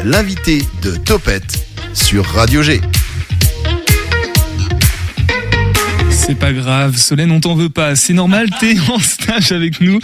l'invité de Topette sur Radio G. C'est pas grave, Solène, on t'en veut pas. C'est normal, t'es en stage avec nous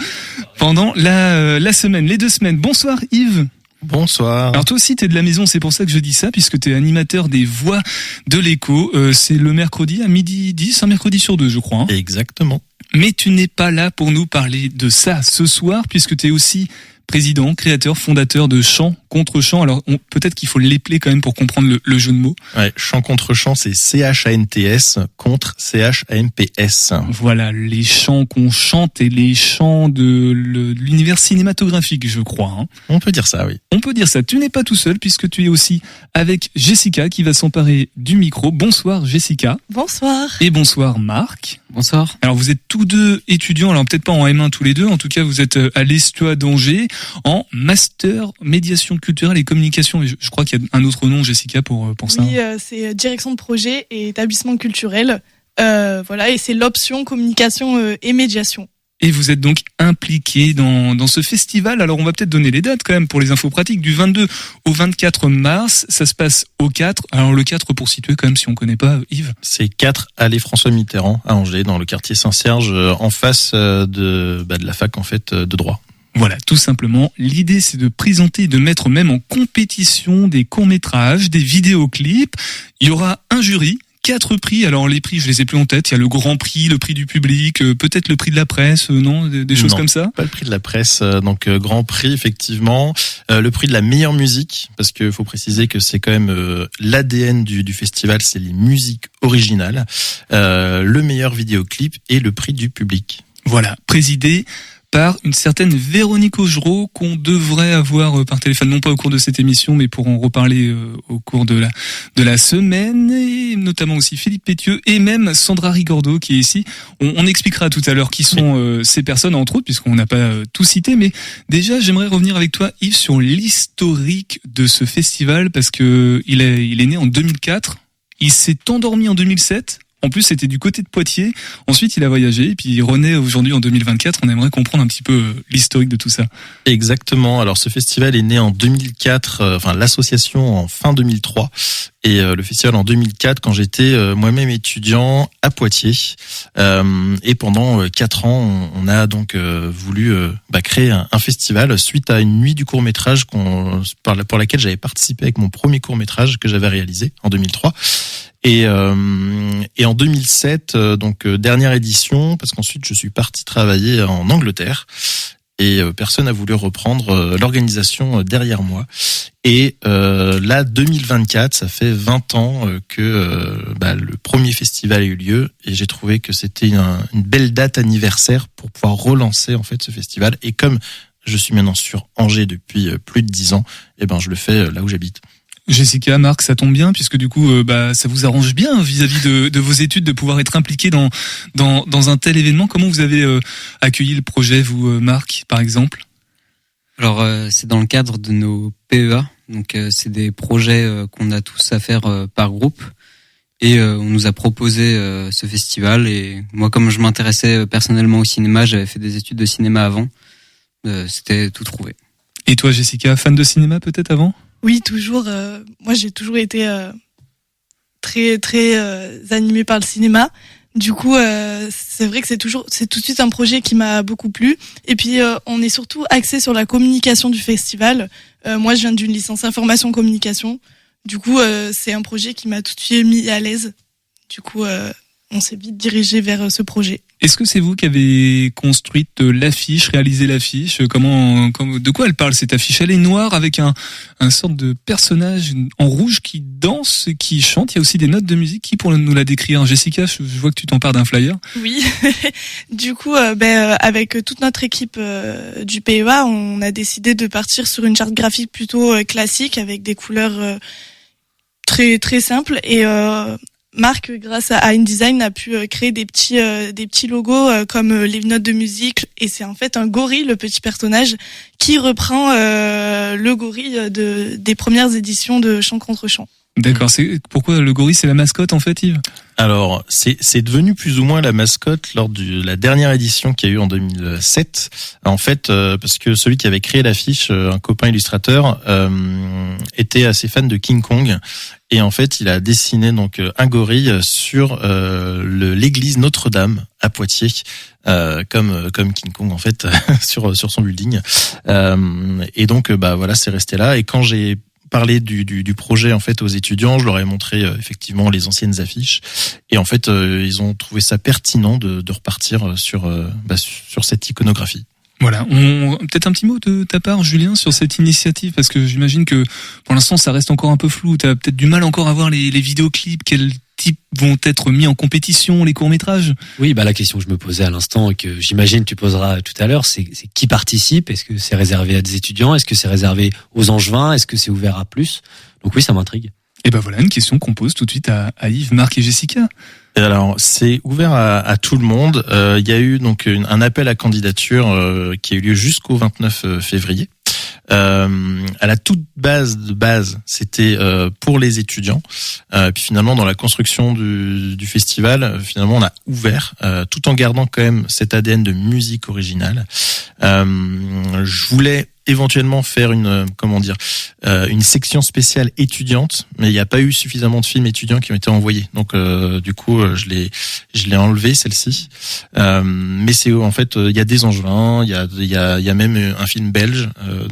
pendant la semaine, les 2 semaines. Bonsoir Yves. Bonsoir. Alors toi aussi t'es de la maison, c'est pour ça que je dis ça, puisque t'es animateur des Voix de l'Écho. C'est le mercredi à 12h10, un mercredi sur 2 je crois. Hein. Exactement. Mais tu n'es pas là pour nous parler de ça ce soir, puisque t'es aussi président, créateur, fondateur de Chant contre Chant. Alors peut-être qu'il faut l'épeler quand même pour comprendre le jeu de mots. Ouais, Chant contre Chant, c'est CHANTS contre CHAMPS. Voilà, les chants qu'on chante et les chants de l'univers cinématographique, je crois. Hein. On peut dire ça, oui. On peut dire ça. Tu n'es pas tout seul puisque tu es aussi avec Jessica qui va s'emparer du micro. Bonsoir Jessica. Bonsoir. Et bonsoir Marc. Bonsoir. Alors vous êtes tous deux étudiants, alors peut-être pas en M1 tous les deux, en tout cas vous êtes à l'Estua d'Angers en master médiation culturelle et communication. Et je crois qu'il y a un autre nom, Jessica, pour ça. Oui, c'est direction de projet et établissement culturel. Voilà, et c'est l'option communication et médiation. Et vous êtes donc impliqué dans ce festival. Alors on va peut-être donner les dates quand même pour les infos pratiques. Du 22 au 24 mars, ça se passe au 4. Alors le 4 pour situer quand même si on connaît pas, Yves. C'est 4 allée François Mitterrand à Angers, dans le quartier Saint-Serge, en face de la fac en fait de droit. Voilà, tout simplement. L'idée, c'est de présenter et de mettre même en compétition des courts-métrages, des vidéoclips. Il y aura un jury, 4 prix. Alors les prix, je les ai plus en tête. Il y a le grand prix, le prix du public, peut-être le prix de la presse, non, des choses comme ça. Pas le prix de la presse. Donc grand prix effectivement, le prix de la meilleure musique, parce que faut préciser que c'est quand même l'ADN du festival, c'est les musiques originales, le meilleur vidéoclip et le prix du public. Voilà, présidé par une certaine Véronique Augereau qu'on devrait avoir par téléphone, non pas au cours de cette émission, mais pour en reparler au cours de la semaine, et notamment aussi Philippe Pétieux et même Sandra Rigordo qui est ici. On expliquera tout à l'heure qui sont ces personnes, entre autres, puisqu'on n'a pas tout cité, mais déjà j'aimerais revenir avec toi, Yves, sur l'historique de ce festival, parce que il est né en 2004, il s'est endormi en 2007. En plus, c'était du côté de Poitiers. Ensuite, il a voyagé et puis il renaît aujourd'hui en 2024. On aimerait comprendre un petit peu l'historique de tout ça. Exactement. Alors, ce festival est né en 2004, l'association en fin 2003 et le festival en 2004 quand j'étais moi-même étudiant à Poitiers. Et pendant 4 ans, on a donc voulu créer un festival suite à une nuit du court-métrage pour laquelle j'avais participé avec mon premier court-métrage que j'avais réalisé en 2003. Et en 2007, dernière édition, parce qu'ensuite je suis parti travailler en Angleterre et personne n'a voulu reprendre l'organisation derrière moi. Et là, 2024, ça fait 20 ans que le premier festival a eu lieu et j'ai trouvé que c'était une belle date anniversaire pour pouvoir relancer en fait ce festival. Et comme je suis maintenant sur Angers depuis plus de 10 ans, je le fais là où j'habite. Jessica, Marc, ça tombe bien puisque du coup, ça vous arrange bien vis-à-vis de vos études de pouvoir être impliqué dans un tel événement. Comment vous avez accueilli le projet, vous, Marc, par exemple ? Alors, c'est dans le cadre de nos PEA. Donc, c'est des projets qu'on a tous à faire par groupe. Et on nous a proposé ce festival. Et moi, comme je m'intéressais personnellement au cinéma, j'avais fait des études de cinéma avant. C'était tout trouvé. Et toi, Jessica, fan de cinéma peut-être avant ? Oui, toujours. Moi, j'ai toujours été très très animée par le cinéma. Du coup, c'est vrai que c'est tout de suite un projet qui m'a beaucoup plu. Et puis, on est surtout axé sur la communication du festival. Moi, je viens d'une licence information communication. Du coup, c'est un projet qui m'a tout de suite mis à l'aise. Du coup, on s'est vite dirigé vers ce projet. Est-ce que c'est vous qui avez construite l'affiche, réalisé l'affiche ? De quoi elle parle cette affiche ? Elle est noire avec un sorte de personnage en rouge qui danse, qui chante. Il y a aussi des notes de musique. Qui pour nous la décrire ? Jessica, je vois que tu t'empares d'un flyer. Oui. Du coup, avec toute notre équipe du PEA, on a décidé de partir sur une charte graphique plutôt classique avec des couleurs très très simples et Marc, grâce à InDesign, a pu créer des petits logos comme les notes de musique. Et c'est en fait un gorille, le petit personnage, qui reprend le gorille des premières éditions de Chant contre Chant. D'accord. C'est pourquoi le gorille c'est la mascotte en fait, Yves? Alors, c'est devenu plus ou moins la mascotte lors de la dernière édition qu'il y a eu en 2007. En fait, parce que celui qui avait créé l'affiche, un copain illustrateur, était assez fan de King Kong. Et en fait, il a dessiné donc un gorille sur l'église Notre-Dame à Poitiers, comme King Kong en fait sur son building. Et donc, voilà, c'est resté là. Et quand j'ai parler du projet en fait aux étudiants, je leur ai montré effectivement les anciennes affiches et en fait ils ont trouvé ça pertinent de repartir sur cette iconographie. Voilà, peut-être un petit mot de ta part, Julien, sur cette initiative, parce que j'imagine que pour l'instant ça reste encore un peu flou. T'as peut-être du mal encore à voir les vidéoclips, quels types vont être mis en compétition, les courts-métrages. Oui, la question que je me posais à l'instant et que j'imagine tu poseras tout à l'heure, c'est qui participe? Est-ce que c'est réservé à des étudiants? Est-ce que c'est réservé aux angevins? Est-ce que c'est ouvert à plus? Donc oui, ça m'intrigue. Et voilà une question qu'on pose tout de suite à Yves, Marc et Jessica. Et alors, c'est ouvert à tout le monde. Il y a eu donc un appel à candidature qui a eu lieu jusqu'au 29 février. À la toute base, c'était pour les étudiants. Puis finalement, dans la construction du festival, finalement, on a ouvert, tout en gardant quand même cet ADN de musique originale. Je voulais éventuellement faire une section spéciale étudiante, mais il n'y a pas eu suffisamment de films étudiants qui ont été envoyés. Donc du coup, je l'ai enlevé celle-ci. Mais c'est en fait il y a des angevins, il y a même un film belge.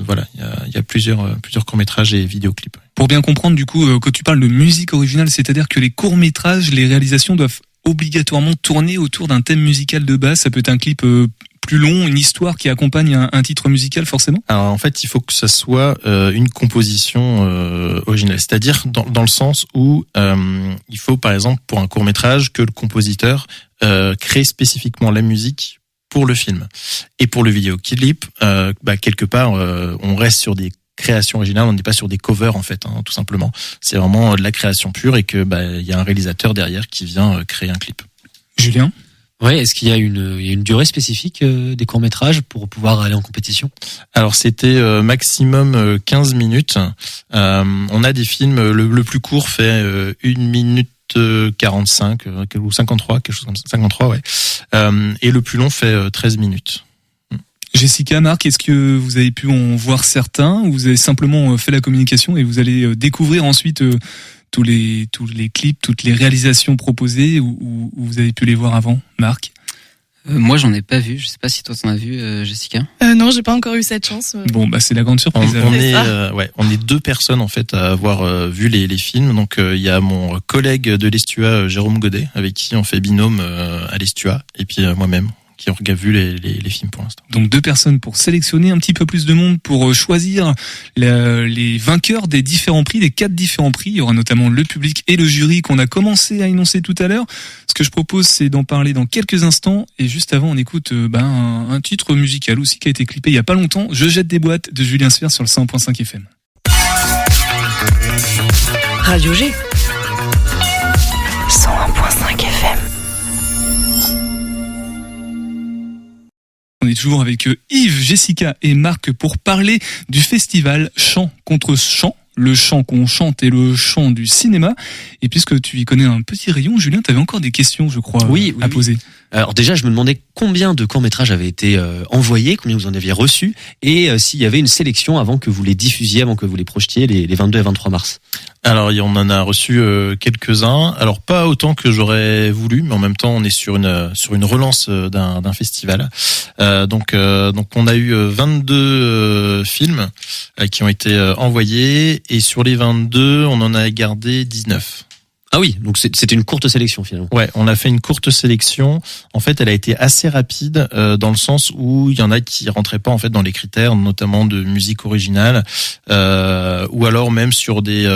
Voilà, il y a plusieurs courts-métrages et vidéoclips. Pour bien comprendre du coup, quand tu parles de musique originale, c'est-à-dire que les courts-métrages, les réalisations doivent obligatoirement tourner autour d'un thème musical de base. Ça peut être un clip plus long, une histoire qui accompagne un titre musical forcément. Alors en fait, il faut que ça soit une composition originale, c'est-à-dire dans le sens où il faut par exemple pour un court-métrage que le compositeur crée spécifiquement la musique pour le film. Et pour le vidéoclip, quelque part on reste sur des créations originales, on n'est pas sur des covers en fait, tout simplement. C'est vraiment de la création pure et que il y a un réalisateur derrière qui vient créer un clip. Julien ? Ouais, est-ce qu'il y a une durée spécifique des courts-métrages pour pouvoir aller en compétition? Alors c'était maximum 15 minutes. On a des films, le plus court fait 1 minute 45 ou 53, quelque chose comme ça, 53 ouais. Et le plus long fait 13 minutes. Jessica, Marc, est-ce que vous avez pu en voir certains ou vous avez simplement fait la communication et vous allez découvrir ensuite tous les clips, toutes les réalisations proposées ou vous avez pu les voir avant, Marc? Moi, j'en ai pas vu. Je sais pas si toi t'en as vu, Jessica. Non, j'ai pas encore eu cette chance. Bon, c'est la grande surprise. On est 2 personnes en fait à avoir vu les films. Donc il y a mon collègue de l'Estua, Jérôme Godet, avec qui on fait binôme à l'Estua, et puis moi-même, qui ont vu les films pour l'instant. Donc 2 personnes pour sélectionner un petit peu plus de monde pour choisir les vainqueurs des différents prix, des 4 différents prix. Il y aura notamment le public et le jury qu'on a commencé à énoncer tout à l'heure. Ce que je propose, c'est d'en parler dans quelques instants. Et juste avant, on écoute un titre musical aussi qui a été clippé il y a pas longtemps. Je jette des boîtes de Julien Sfer sur le 100.5 FM. Radio G. 101.5 FM. On est toujours avec Yves, Jessica et Marc pour parler du festival Chant contre Chant, le chant qu'on chante et le chant du cinéma. Et puisque tu y connais un petit rayon, Julien, tu avais encore des questions, je crois, à poser. Alors déjà, je me demandais combien de courts-métrages avaient été envoyés, combien vous en aviez reçu, et s'il y avait une sélection avant que vous les diffusiez, avant que vous les projetiez les 22 et 23 mars. Alors, on en a reçu quelques-uns. Alors, pas autant que j'aurais voulu, mais en même temps, on est sur une relance d'un festival. Donc, on a eu 22 films qui ont été envoyés, et sur les 22, on en a gardé 19. Ah oui, donc c'était une courte sélection finalement. Ouais, on a fait une courte sélection. En fait, elle a été assez rapide dans le sens où il y en a qui rentraient pas en fait dans les critères, notamment de musique originale, ou alors même sur des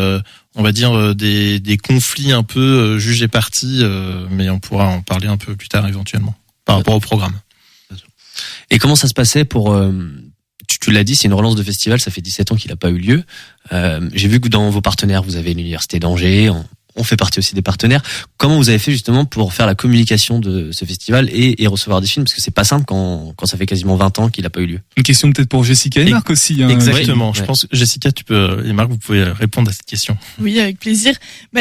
on va dire des conflits un peu jugés partis, mais on pourra en parler un peu plus tard éventuellement par rapport au programme. Et comment ça se passait pour tu l'as dit, c'est une relance de festival, ça fait 17 ans qu'il n'a pas eu lieu. J'ai vu que dans vos partenaires, vous avez l'Université d'Angers, on fait partie aussi des partenaires. Comment vous avez fait justement pour faire la communication de ce festival et recevoir des films? Parce que c'est pas simple quand ça fait quasiment 20 ans qu'il a pas eu lieu. Une question peut-être pour Jessica et Marc aussi. Hein. Exactement. Ouais. Je pense que Jessica, et Marc, vous pouvez répondre à cette question. Oui, avec plaisir.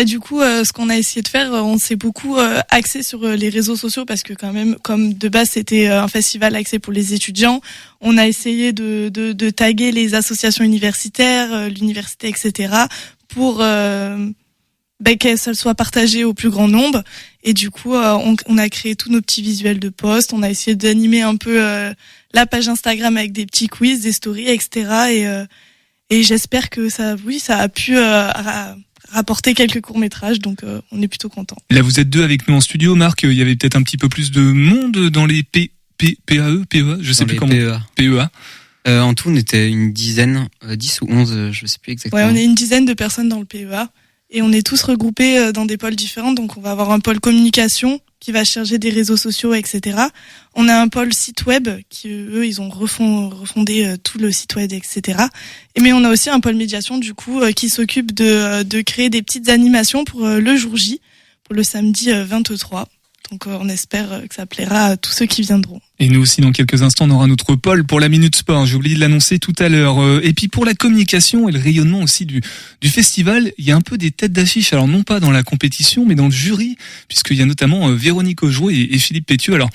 Du coup, ce qu'on a essayé de faire, on s'est beaucoup axé sur les réseaux sociaux parce que quand même, comme de base c'était un festival axé pour les étudiants, on a essayé de taguer les associations universitaires, l'université, etc. pour que ça soit partagé au plus grand nombre. Et du coup, on a créé tous nos petits visuels de post. On a essayé d'animer un peu la page Instagram avec des petits quiz, des stories, etc. Et j'espère que ça a pu rapporter quelques courts-métrages. Donc, on est plutôt contents. Là, vous êtes deux avec nous en studio. Marc, il y avait peut-être un petit peu plus de monde dans les PEA, je sais plus comment. PEA. En tout, on était une dizaine, 10 ou 11, je sais plus exactement. Ouais, on est une dizaine de personnes dans le PEA. Et on est tous regroupés dans des pôles différents. Donc, on va avoir un pôle communication qui va charger des réseaux sociaux, etc. On a un pôle site web qui, eux, ils ont refondé tout le site web, etc. Mais on a aussi un pôle médiation, du coup, qui s'occupe de créer des petites animations pour le jour J, pour le samedi 23. Donc, on espère que ça plaira à tous ceux qui viendront. Et nous aussi, dans quelques instants, on aura notre pôle pour la Minute Sport. J'ai oublié de l'annoncer tout à l'heure. Et puis pour la communication et le rayonnement aussi du festival, il y a un peu des têtes d'affiche. Alors non pas dans la compétition, mais dans le jury, puisqu'il y a notamment Véronique Augereau et Philippe Pétieux. Alors,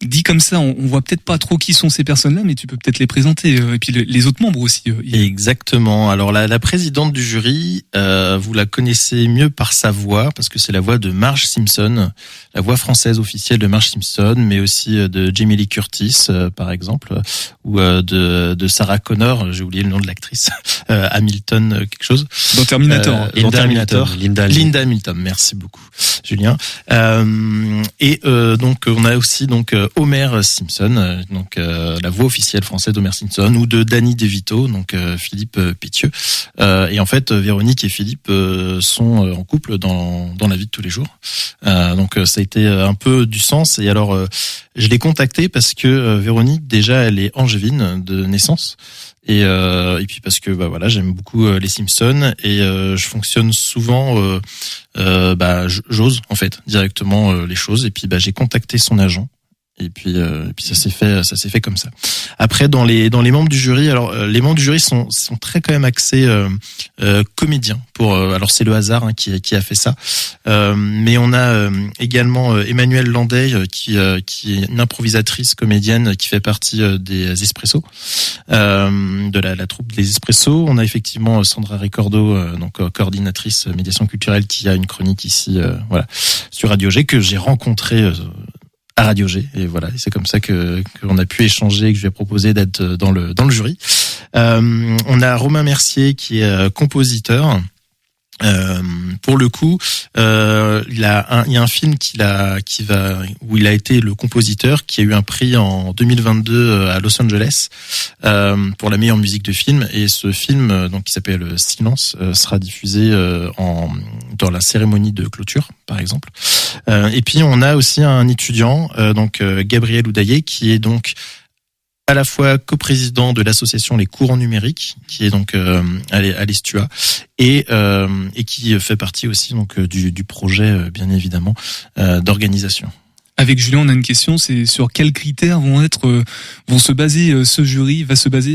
dit comme ça, on voit peut-être pas trop qui sont ces personnes-là, mais tu peux peut-être les présenter. Et puis les autres membres aussi. Exactement. Alors la présidente du jury, vous la connaissez mieux par sa voix, parce que c'est la voix de Marge Simpson, la voix française officielle de Marge Simpson, mais aussi de Jamie Lee Curtis, par exemple, ou de Sarah Connor, j'ai oublié le nom de l'actrice, Hamilton quelque chose. Dans Terminator. Linda Hamilton. Merci beaucoup, Julien. Donc on a aussi Homer Simpson, la voix officielle française d'Homer Simpson, ou de Danny DeVito, Philippe Pétieux. Et en fait, Véronique et Philippe sont en couple dans la vie de tous les jours. Donc ça a été un peu du sens. Et alors, je l'ai contactée parce que Véronique, déjà, elle est angevine de naissance. Et puis parce que j'aime beaucoup les Simpsons et je fonctionne souvent j'ose en fait directement les choses. Et puis j'ai contacté son agent. Et puis ça s'est fait comme ça. Après dans les membres du jury, alors les membres du jury sont très quand même axés comédiens. Alors c'est le hasard qui a fait ça. Mais on a également Emmanuelle Landais qui est une improvisatrice comédienne qui fait partie des Espressos, de la troupe des Espressos. On a effectivement Sandra Ricordo, coordinatrice médiation culturelle, qui a une chronique ici sur Radio G que j'ai rencontrée à Radio G, et voilà, c'est comme ça qu'on a pu échanger et que je lui ai proposé d'être dans le jury. On a Romain Mercier qui est compositeur. Pour le coup, il y a un film où il a été le compositeur, qui a eu un prix en 2022 à Los Angeles pour la meilleure musique de film. Et ce film, qui s'appelle Silence, sera diffusé dans la cérémonie de clôture, par exemple. Et puis on a aussi un étudiant, Gabriel Oudaillé, qui est donc à la fois coprésident de l'association Les Courants Numériques, qui est donc à l'Estua, et qui fait partie aussi du projet, bien évidemment, d'organisation. Avec Julien, on a une question, c'est sur quels critères va se baser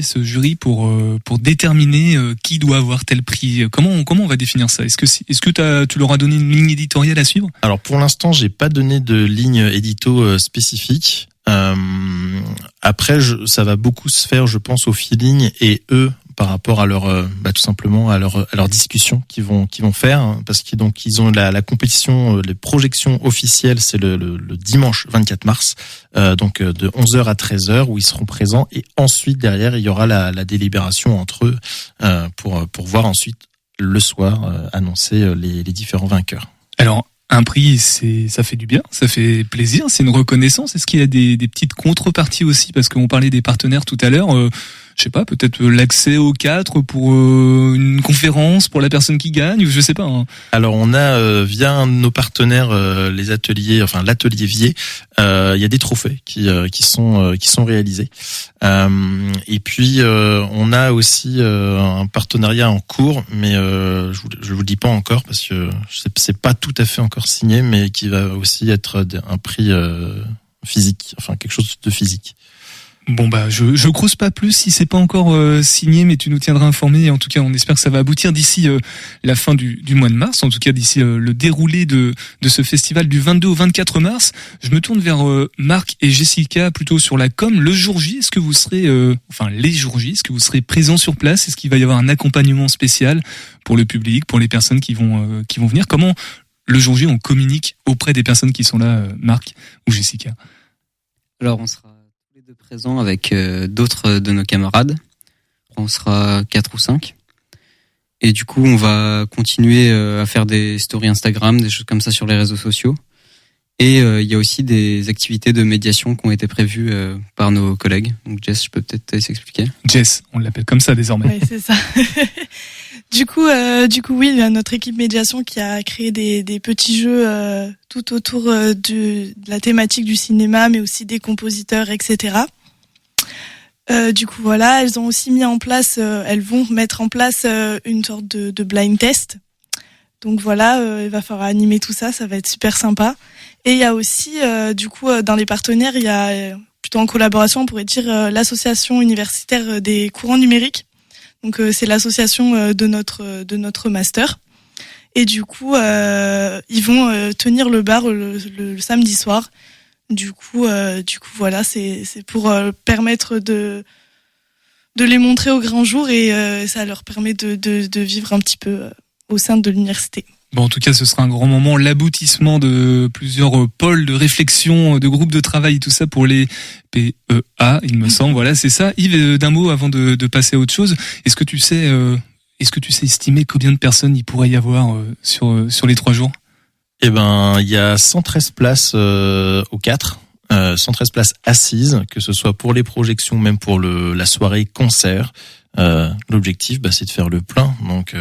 ce jury pour déterminer qui doit avoir tel prix. Comment on va définir ça? Est-ce que tu leur as donné une ligne éditoriale à suivre? Alors pour l'instant, j'ai pas donné de ligne édito spécifique. Après, ça va beaucoup se faire, je pense, au feeling et eux par rapport à leur, tout simplement à leur discussion qu'ils vont faire, hein, parce qu'ils ont la compétition, les projections officielles, c'est le dimanche 24 mars, de 11h à 13h où ils seront présents, et ensuite derrière il y aura la délibération entre eux pour voir ensuite le soir annoncer les différents vainqueurs. Alors un prix, ça fait du bien, ça fait plaisir, c'est une reconnaissance. Est-ce qu'il y a des petites contreparties aussi, parce qu'on parlait des partenaires tout à l'heure, je sais pas, peut-être l'accès aux 4 pour une conférence pour la personne qui gagne, ou je sais pas. Hein. Alors on a via un de nos partenaires les ateliers, enfin l'atelier Vier, il y a des trophées qui sont réalisés. Et puis on a aussi un partenariat en cours, mais je vous le dis pas encore parce que c'est pas tout à fait encore signé, mais qui va aussi être un prix physique, enfin quelque chose de physique. Bon bah je creuse pas plus si c'est pas encore signé, mais tu nous tiendras informés. En tout cas, on espère que ça va aboutir d'ici la fin du mois de mars. En tout cas, d'ici le déroulé de ce festival du 22 au 24 mars. Je me tourne vers Marc et Jessica plutôt sur la com. Le jour J, est-ce que vous serez, les jours J, est-ce que vous serez présents sur place? Est-ce qu'il va y avoir un accompagnement spécial pour le public, pour les personnes qui vont venir? Comment le jour J on communique auprès des personnes qui sont là, Marc ou Jessica? Alors on sera tous les deux présents avec d'autres de nos camarades. On sera 4 ou 5. Et du coup, on va continuer à faire des stories Instagram, des choses comme ça sur les réseaux sociaux. Et il y a aussi des activités de médiation qui ont été prévues par nos collègues. Donc Jess, je peux peut-être te laisser expliquer. Jess, on l'appelle comme ça désormais. Ouais, c'est ça. Du coup, oui, il y a notre équipe médiation qui a créé des petits jeux tout autour de la thématique du cinéma, mais aussi des compositeurs, etc. Du coup, voilà, elles ont aussi mis en place, elles vont mettre en place une sorte de blind test. Donc voilà, il va falloir animer tout ça, ça va être super sympa. Et il y a aussi, dans les partenaires, il y a plutôt en collaboration, on pourrait dire, l'association universitaire des courants numériques. Donc c'est l'association de notre master. Et du coup, ils vont tenir le bar le samedi soir. Du coup, voilà, c'est pour permettre de les montrer au grand jour et ça leur permet de vivre un petit peu au sein de l'université. Bon, en tout cas, ce sera un grand moment, l'aboutissement de plusieurs pôles de réflexion, de groupes de travail, tout ça pour les PEA, il me semble. Voilà, c'est ça. Yves, d'un mot avant de passer à autre chose. Est-ce que tu sais estimer combien de personnes il pourrait y avoir sur les 3 jours? Eh ben, il y a 113 places aux 4. 113 places assises, que ce soit pour les projections, même pour la soirée concert. L'objectif, c'est de faire le plein. Donc,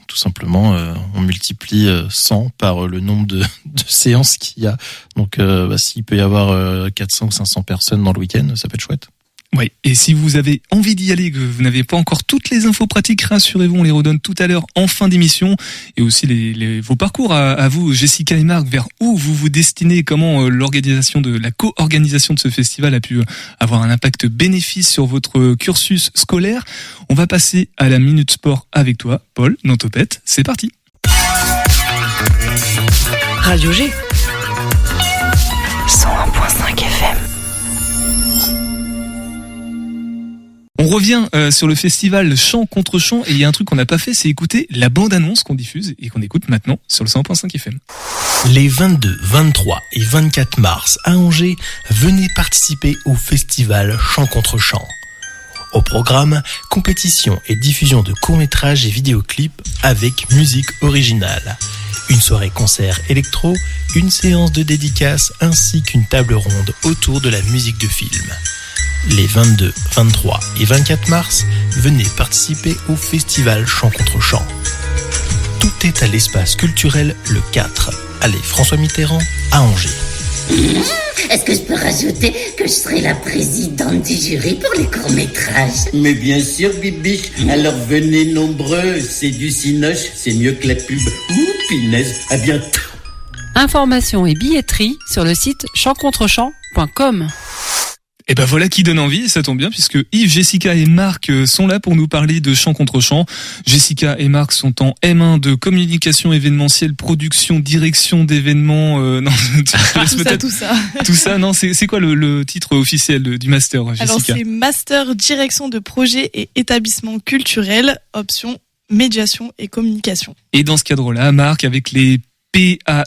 tout simplement, on multiplie 100 par le nombre de séances qu'il y a. Donc, s'il peut y avoir 400 ou 500 personnes dans le week-end, ça peut être chouette. Oui, et si vous avez envie d'y aller, que vous n'avez pas encore toutes les infos pratiques, rassurez-vous, on les redonne tout à l'heure en fin d'émission. Et aussi vos parcours à vous, Jessica et Marc, vers où vous vous destinez, comment la co-organisation de ce festival a pu avoir un impact bénéfice sur votre cursus scolaire. On va passer à la Minute Sport avec toi, Paul, dans Topette. C'est parti. Radio G 101.5 FM. On revient sur le festival Chant contre Chant et il y a un truc qu'on n'a pas fait, c'est écouter la bande-annonce qu'on diffuse et qu'on écoute maintenant sur le 100.5 FM. Les 22, 23 et 24 mars à Angers, venez participer au festival Chant contre Chant. Au programme, compétition et diffusion de courts-métrages et vidéoclips avec musique originale. Une soirée concert électro, une séance de dédicaces ainsi qu'une table ronde autour de la musique de film. Les 22, 23 et 24 mars, venez participer au festival Chant contre Chant. Tout est à l'espace culturel le 4, allée François Mitterrand à Angers. Est-ce que je peux rajouter que je serai la présidente du jury pour les courts-métrages? Mais bien sûr, Bibiche. Alors venez nombreux. C'est du cinoche, c'est mieux que la pub. Ouh, pinaise. À bientôt. Informations et billetterie sur le site chantcontrechamp.com. Et ben voilà qui donne envie, et ça tombe bien puisque Yves, Jessica et Marc sont là pour nous parler de Chant contre Chant. Jessica et Marc sont en M1 de communication événementielle, production, direction d'événements. Tout ça. Tout ça, non, c'est quoi le titre officiel du master, Jessica? Alors c'est master direction de projet et établissement culturel, option médiation et communication. Et dans ce cadre-là, Marc, avec les PEA.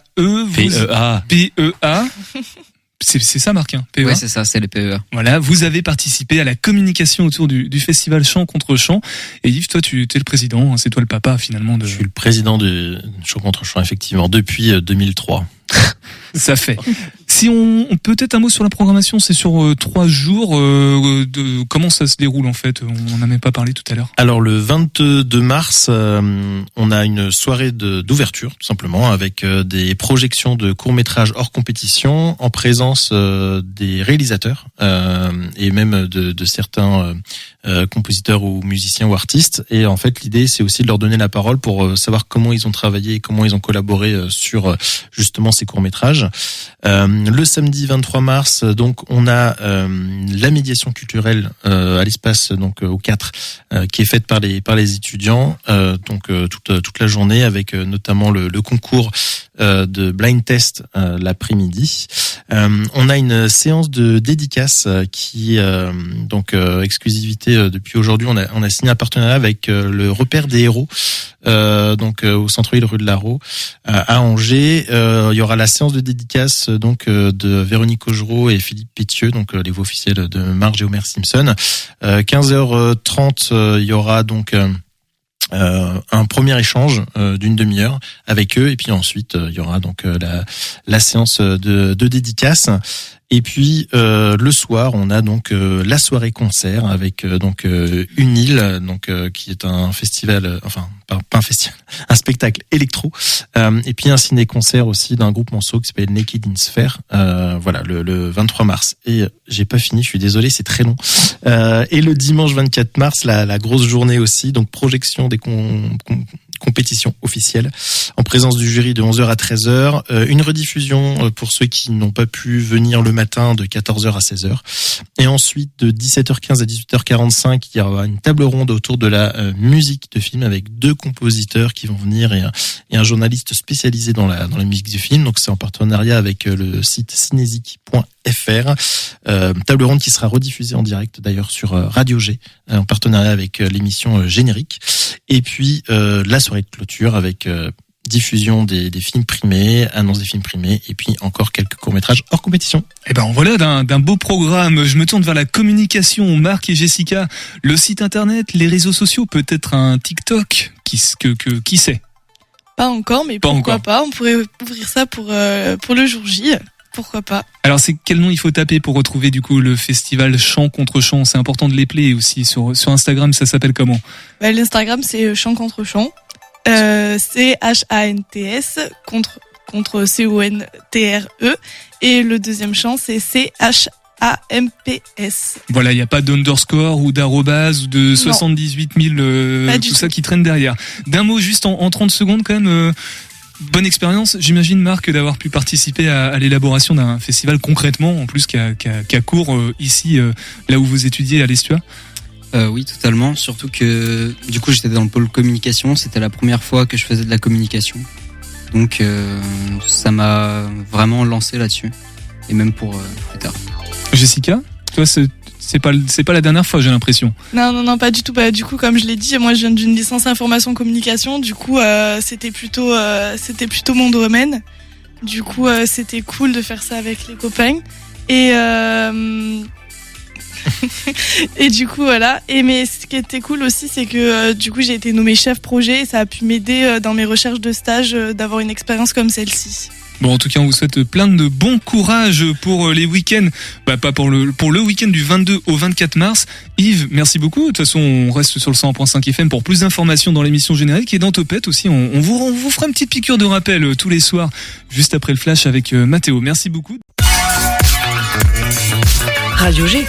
C'est ça, Marc, hein, PEA. Oui, c'est ça, c'est les PEA. Voilà, vous avez participé à la communication autour du festival Chant contre Chant. Et Yves, toi, tu es le président, c'est toi le papa, finalement. Je suis le président du Chant contre Chant, effectivement, depuis 2003. Ça fait. Si on peut-être un mot sur la programmation, c'est sur 3 jours. Comment ça se déroule en fait? On n'en a même pas parlé tout à l'heure. Alors le 22 mars, on a une soirée d'ouverture tout simplement avec des projections de courts-métrages hors compétition en présence des réalisateurs et même de certains compositeurs ou musiciens ou artistes. Et en fait, l'idée, c'est aussi de leur donner la parole pour savoir comment ils ont travaillé et comment ils ont collaboré sur justement ces courts-métrages. Le samedi 23 mars, donc, on a la médiation culturelle à l'espace, donc au 4, qui est faite par les étudiants, donc toute la journée, avec notamment le concours de blind test l'après-midi. On a une séance de dédicace qui donc exclusivité depuis aujourd'hui. On a signé un partenariat avec le Repère des héros, donc au centre-ville rue de Larraux à Angers. Il y aura la séance de dédicace donc de Véronique Augereau et Philippe Pétieux, donc les voix officielles de Marge et Homer Simpson. 15h30, il y aura donc un premier échange d'une demi-heure avec eux, et puis ensuite il y aura donc la séance de dédicace. Et puis le soir, on a donc la soirée concert avec donc une île, donc qui est un festival, enfin pas un festival, un spectacle électro, et puis un ciné-concert aussi d'un groupe monceau qui s'appelle Naked in Sphere. Voilà, le 23 mars. Et j'ai pas fini, je suis désolé, c'est très long. Et le dimanche 24 mars, la grosse journée aussi, donc projection des compétition officielle en présence du jury de 11h à 13h, une rediffusion pour ceux qui n'ont pas pu venir le matin de 14h à 16h, et ensuite de 17h15 à 18h45 il y aura une table ronde autour de la musique de film avec 2 compositeurs qui vont venir et un journaliste spécialisé dans la musique du film. Donc c'est en partenariat avec le site cinésique.fr, table ronde qui sera rediffusée en direct d'ailleurs sur Radio G en partenariat avec l'émission Générique. Et puis la soirée de clôture avec diffusion des films primés, annonce des films primés, et puis encore quelques courts-métrages hors compétition. Eh ben voilà d'un beau programme. Je me tourne vers la communication. Marc et Jessica, le site internet, les réseaux sociaux, peut-être un TikTok, qui sait? Pas encore, mais pourquoi pas? On pourrait ouvrir ça pour le jour J. Pourquoi pas? Alors c'est quel nom il faut taper pour retrouver du coup le festival Chant contre Chant? C'est important de les player aussi. Sur Instagram, ça s'appelle comment? L'Instagram, c'est Chant contre Chant. CHANTS contre CONTRE. Et le deuxième chant, c'est CHAMPS. Voilà, il n'y a pas d'underscore ou d'arrobase ou de 78 000, tout ça qui traîne derrière. D'un mot, juste en 30 secondes quand même, bonne expérience, j'imagine Marc, d'avoir pu participer à l'élaboration d'un festival concrètement, en plus qui a cours ici, là où vous étudiez à l'Estua. Oui, totalement. Surtout que du coup j'étais dans le pôle communication. C'était la première fois que je faisais de la communication. Donc ça m'a vraiment lancé là-dessus. Et même pour plus tard. Jessica, toi c'est pas la dernière fois, j'ai l'impression. Non, pas du tout. Du coup, comme je l'ai dit, moi je viens d'une licence information communication. Du coup, c'était plutôt mon domaine. Du coup, c'était cool de faire ça avec les copains. Et du coup voilà. Mais ce qui était cool aussi, c'est que du coup j'ai été nommée chef projet et ça a pu m'aider dans mes recherches de stage d'avoir une expérience comme celle-ci. Bon, en tout cas, on vous souhaite plein de bon courage pour les week-ends, pas pour le week-end du 22 au 24 mars. Yves, merci beaucoup. De toute façon, on reste sur le 100.5 FM pour plus d'informations dans l'émission Générique et dans Topette aussi. On vous fera une petite piqûre de rappel tous les soirs, juste après le flash avec Mathéo. Merci beaucoup. Radio G.